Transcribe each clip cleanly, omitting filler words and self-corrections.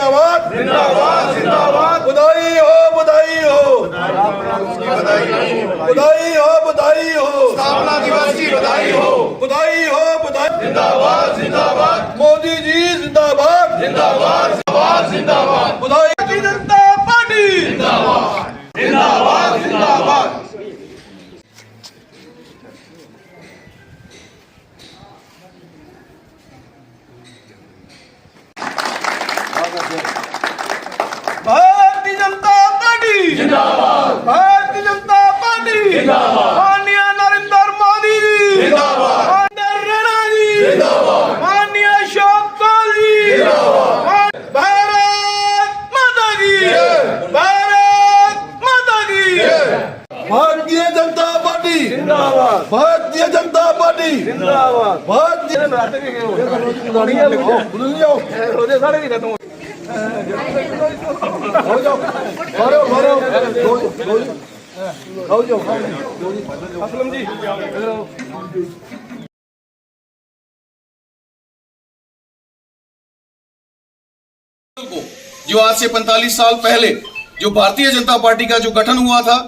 जिंदाबाद जिंदाबाद जिंदाबाद। बधाई हो बधाई हो बधाई हो बधाई हो। स्थापना दिवस की बधाई हो बधाई हो बधाई। जिंदाबाद जिंदाबाद। मोदी जी जिंदाबाद जिंदाबाद जिंदाबाद जिंदाबाद। बधाई। भारतीय जनता पार्टी जिंदाबाद जिंदाबाद जिंदाबाद। भारतीय जनता पार्टी जिंदाबाद भारतीय जनता पार्टी जिंदाबाद। माननीय नरेंद्र मोदी जी जिंदाबाद। राणा जी जिंदाबाद। माननीय अशोक जी जिंदाबाद। भारत माता की भारत माता की। भारतीय जनता पार्टी जिंदाबाद भारतीय जनता पार्टी जिंदाबाद। भारतीय असलम जी जो आज से 45 साल पहले जो भारतीय जनता पार्टी का जो गठन हुआ था,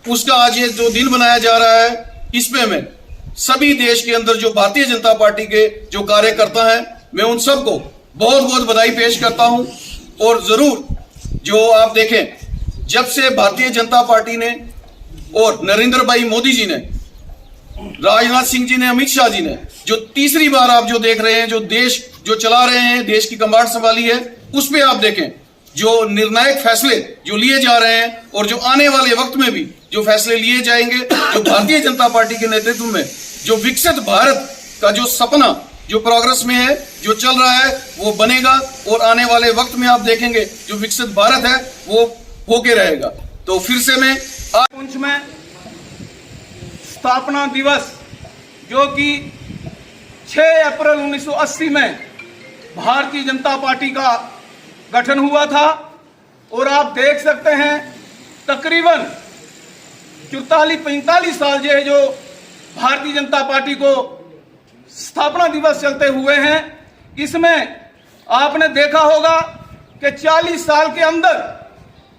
उसका आज ये जो दिन मनाया जा रहा है, इसमें मैं सभी देश के अंदर जो भारतीय जनता पार्टी के जो कार्यकर्ता हैं, मैं उन सबको बहुत बहुत बधाई पेश करता हूं। और जरूर जो आप देखें, जब से भारतीय जनता पार्टी ने और नरेंद्र भाई मोदी जी ने, राजनाथ सिंह जी ने, अमित शाह जी ने जो तीसरी बार आप जो देख रहे हैं, जो देश जो चला रहे हैं, देश की कमांड संभाली है, उस पे आप देखें जो निर्णायक फैसले जो लिए जा रहे हैं और जो आने वाले वक्त में भी जो फैसले लिए जाएंगे, जो भारतीय जनता पार्टी के नेतृत्व में जो विकसित भारत का जो सपना जो प्रोग्रेस में है, जो चल रहा है, वो बनेगा। और आने वाले वक्त में आप देखेंगे जो विकसित भारत है वो होके रहेगा। तो फिर से मैं पुंछ में स्थापना दिवस जो कि 6 अप्रैल 1980 में भारतीय जनता पार्टी का गठन हुआ था, और आप देख सकते हैं तकरीबन 44-45 साल जो भारतीय जनता पार्टी को स्थापना दिवस चलते हुए हैं। इसमें आपने देखा होगा कि 40 साल के अंदर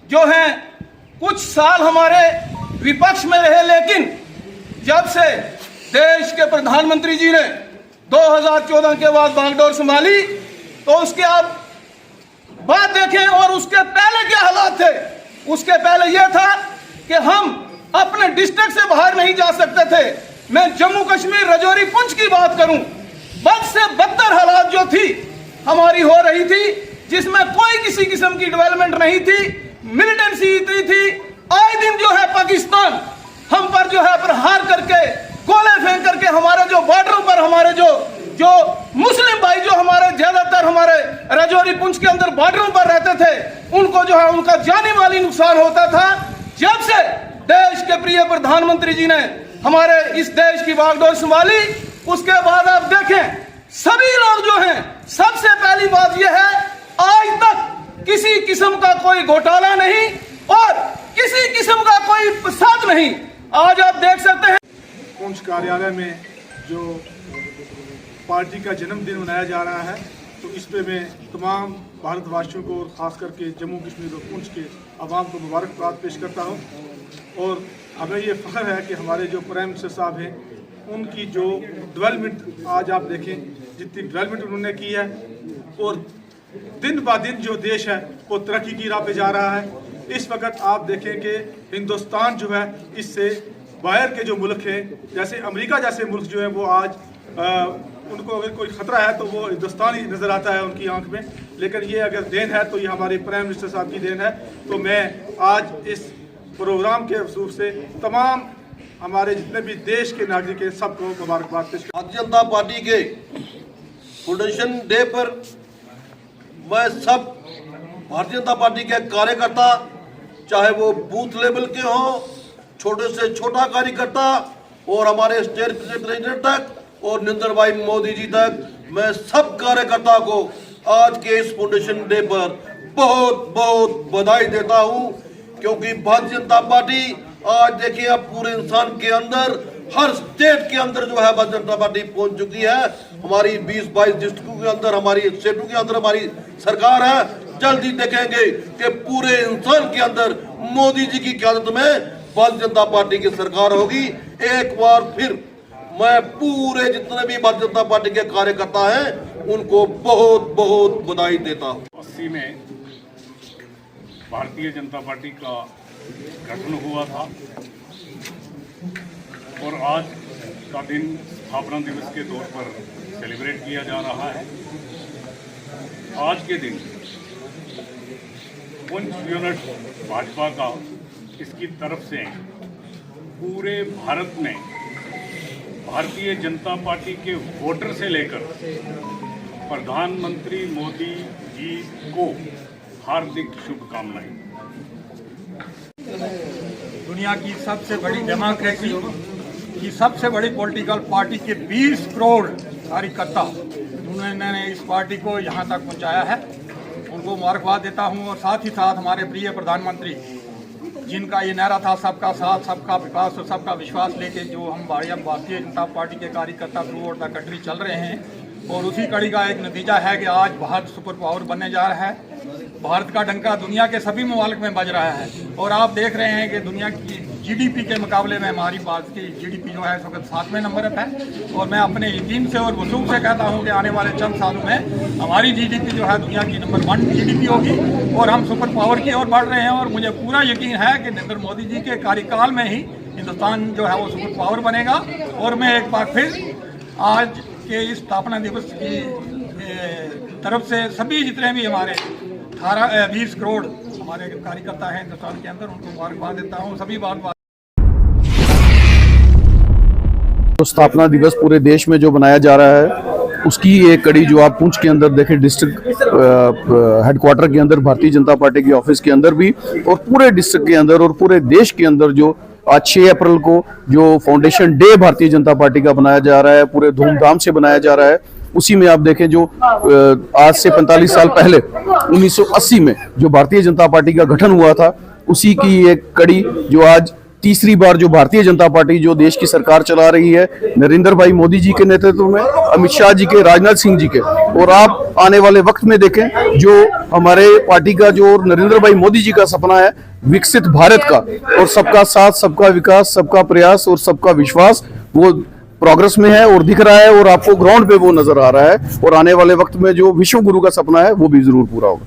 जो हैं, कुछ साल हमारे विपक्ष में रहे, लेकिन जब से देश के प्रधानमंत्री जी ने 2014 के बाद बागडोर संभाली, तो उसके आप बात देखें और उसके पहले क्या हालात थे। उसके पहले यह था कि हम अपने डिस्ट्रिक्ट से बाहर नहीं जा सकते थे। मैं जम्मू कश्मीर रजौरी पुंछ की बात करूं, बद से बदतर हालात जो थी हमारी हो रही थी, जिसमें कोई किसी किस्म की डेवलपमेंट नहीं थी, मिलिटेंसी इतनी थी। आए दिन जो है पाकिस्तान हम पर जो है प्रहार करके, गोले फेंक करके, हमारे जो बॉर्डर पर हमारे जो मुस्लिम भाई जो हमारे ज्यादातर हमारे रजौरी पुंछ के अंदर बॉर्डरों पर रहते थे, उनको जो है उनका जानी माली नुकसान होता था। जब से देश के प्रिय प्रधानमंत्री जी ने हमारे इस देश की बागडोर संभाली, उसके बाद आप देखें सभी लोग जो हैं, सबसे पहली बात यह है, आज तक किसी किस्म का कोई घोटाला नहीं और किसी किस्म का कोई फसाद नहीं। आज आप देख सकते हैं पुंछ कार्यालय में जो पार्टी का जन्मदिन मनाया जा रहा है, तो इस पे मैं तमाम भारतवासियों को और ख़ास करके जम्मू कश्मीर और पुंछ के अवाम को मुबारकबाद पेश करता हूँ। और हमें ये फ़ख्र है कि हमारे जो प्राइम मिनिस्टर साहब हैं, उनकी जो डेवलपमेंट आज आप देखें, जितनी डेवलपमेंट उन्होंने की है, और दिन ब दिन जो देश है वो तरक्की की राह पे जा रहा है। इस वक्त आप देखें कि हिंदुस्तान जो है, इससे बाहर के जो मुल्क हैं, जैसे अमेरिका जैसे मुल्क जो है, वो आज उनको अगर कोई ख़तरा है तो वो हिंदुस्तान ही नज़र आता है उनकी आंख में। लेकिन ये अगर देन है तो ये हमारे प्राइम मिनिस्टर साहब की देन है। तो मैं आज इस प्रोग्राम के अवसर से तमाम हमारे जितने भी देश के नागरिक हैं, सबको मुबारकबाद पेश करता हूं। भारतीय जनता पार्टी के फाउंडेशन डे पर मैं सब भारतीय जनता पार्टी के कार्यकर्ता, चाहे वो बूथ लेवल के हों, छोटे से छोटा कार्यकर्ता, और हमारे स्टेट प्रेसिडेंट तक और नरेंद्र भाई मोदी जी तक, मैं सब कार्यकर्ता को आज के इस फाउंडेशन डे पर बहुत बहुत बधाई देता हूं। क्योंकि भारतीय जनता पार्टी आज देखिए, अब पूरे इंसान के अंदर हर स्टेट के अंदर जो है भारतीय जनता पार्टी पहुंच चुकी है। हमारी 20-22 डिस्ट्रिक्टों के अंदर, हमारी स्टेटों के अंदर हमारी सरकार है। जल्दी देखेंगे कि पूरे इंसान के अंदर मोदी जी की क़यादत में भारतीय जनता पार्टी की सरकार होगी। एक बार फिर मैं पूरे जितने भी भारतीय जनता पार्टी के कार्यकर्ता हैं उनको बहुत बहुत बधाई देता हूँ। 80 में भारतीय जनता पार्टी का गठन हुआ था और आज का दिन स्थापना दिवस के तौर पर सेलिब्रेट किया जा रहा है। आज के दिन पुंछ यूनिट भाजपा का इसकी तरफ से पूरे भारत में भारतीय जनता पार्टी के वोटर से लेकर प्रधानमंत्री मोदी जी को हार्दिक शुभकामनाएं। दुनिया की सबसे बड़ी डेमोक्रेसी की सबसे बड़ी पॉलिटिकल पार्टी के 20 करोड़ कार्यकर्ता उन्होंने इस पार्टी को यहाँ तक पहुँचाया है, उनको मुबारकबाद देता हूँ। और साथ ही साथ हमारे प्रिय प्रधानमंत्री जिनका ये नारा था सबका साथ, सबका विकास और सबका विश्वास लेके जो हम भारतीय जनता पार्टी के कार्यकर्ता थ्रू आउट द कंट्री चल रहे हैं, और उसी कड़ी का एक नतीजा है कि आज भारत सुपर पावर बनने जा रहा है। भारत का डंका दुनिया के सभी ममालिक में बज रहा है और आप देख रहे हैं कि दुनिया की जीडीपी के मुकाबले में हमारी भारत की जीडीपी जो है इस वक्त 7वें नंबर पर है। और मैं अपने यकीन से और वसूख से कहता हूं कि आने वाले चंद सालों में हमारी जीडीपी जो है दुनिया की नंबर 1 जीडीपी होगी और हम सुपर पावर की ओर बढ़ रहे हैं। और मुझे पूरा यकीन है कि नरेंद्र मोदी जी के कार्यकाल में ही हिंदुस्तान जो है वो सुपर पावर बनेगा। और मैं एक बार फिर आज के इस स्थापना दिवस की तरफ से सभी जितने भी हमारे 20 करोड़ हमारे कार्यकर्ता हैं हिंदुस्तान के अंदर, उनको मुबारकबाद देता हूँ। सभी बात तो स्थापना दिवस पूरे देश में जो मनाया जा रहा है उसकी एक कड़ी जो आप पुंछ के अंदर देखें, डिस्ट्रिक्ट हेडक्वार्टर के अंदर भारतीय जनता पार्टी के ऑफिस के अंदर भी और पूरे डिस्ट्रिक्ट के अंदर और पूरे देश के अंदर जो आज 6 अप्रैल को जो foundation day Bharatiya Janata party का बनाया जा रहा है, पूरे धूमधाम से बनाया जा रहा है। उसी में आप देखें जो आज से 45 साल पहले 1980 में जो भारतीय जनता पार्टी का गठन हुआ था, उसी की एक कड़ी जो आज तीसरी बार जो भारतीय जनता पार्टी जो देश की सरकार चला रही है, नरेंद्र भाई मोदी जी के नेतृत्व में, अमित शाह जी के, राजनाथ सिंह जी के, और आप आने वाले वक्त में देखें जो हमारे पार्टी का जो नरेंद्र भाई मोदी जी का सपना है विकसित भारत का, और सबका साथ, सबका विकास, सबका प्रयास और सबका विश्वास, वो प्रोग्रेस में है और दिख रहा है और आपको ग्राउंड पे वो नजर आ रहा है। और आने वाले वक्त में जो विश्व गुरु का सपना है वो भी जरूर पूरा होगा।